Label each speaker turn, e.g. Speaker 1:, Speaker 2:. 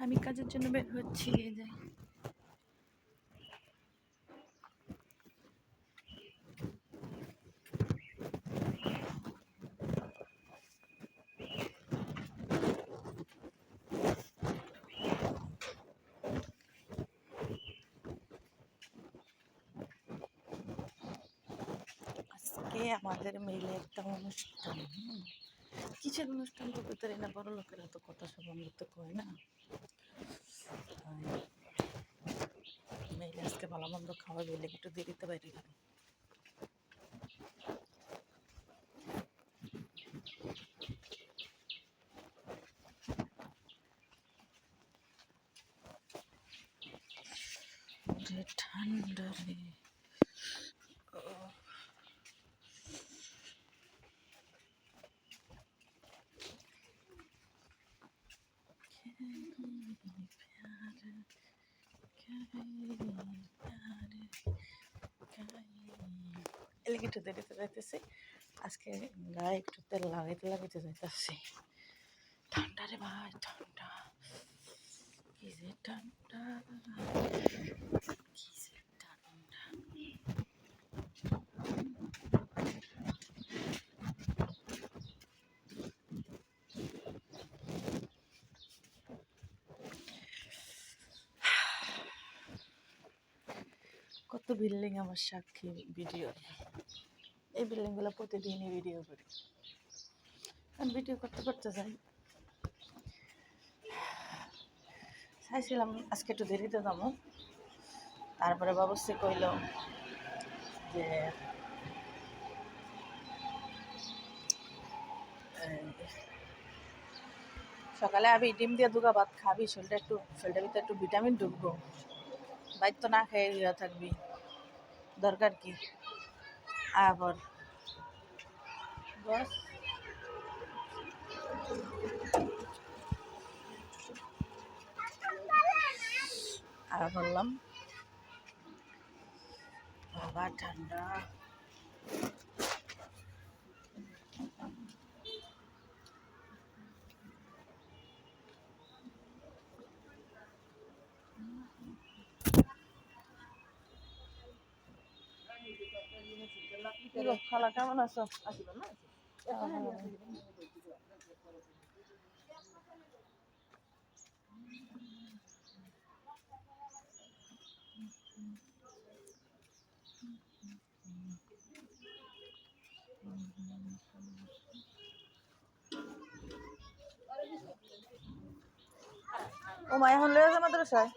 Speaker 1: আমি কাজের জন্য বের হচ্ছি। এই যে আজকে আমাদের মেইলে একটা অনুষ্ঠান। কিসের অনুষ্ঠান করতে পারি না, বড় লোকেরা তো কথা সব তো কয় না। মেইলে আজকে ভালো মন্দ খাওয়া গেলে একটু দেরিতে বাইরে গেল। ঠান্ডা রে, এলাকি একটু দেরিতে যাইতেছি। আজকে গায়ে একটু তেল লাগাইতে যাইতেছি। ঠান্ডা রে ভাই, ঠান্ডা, কি যে ঠান্ডা, কি যে ঠান্ডা। কত বিল্ডিং আমার সাক্ষী ভিডিও। এই বিল্ডিংগুলো প্রতিদিনই ভিডিও করি, আমি ভিডিও করতে করতে যাই। চাইছিলাম আজকে একটু দেরিতে যাবো, তারপরে বাবুসি কইল যে সকালে আমি ডিম দিয়ে দুগা ভাত খাবি, শরীরটার ভিতরে একটু ভিটামিন ঢুকবো। বাইর তো না খেয়ে ইয়া থাকবি, দরকার কি। আবার বস আর বললাম বাবা ঠান্ডা। খালা কেমন আছো? ও মা এখন লয়ে যা মাদ্রাসায়।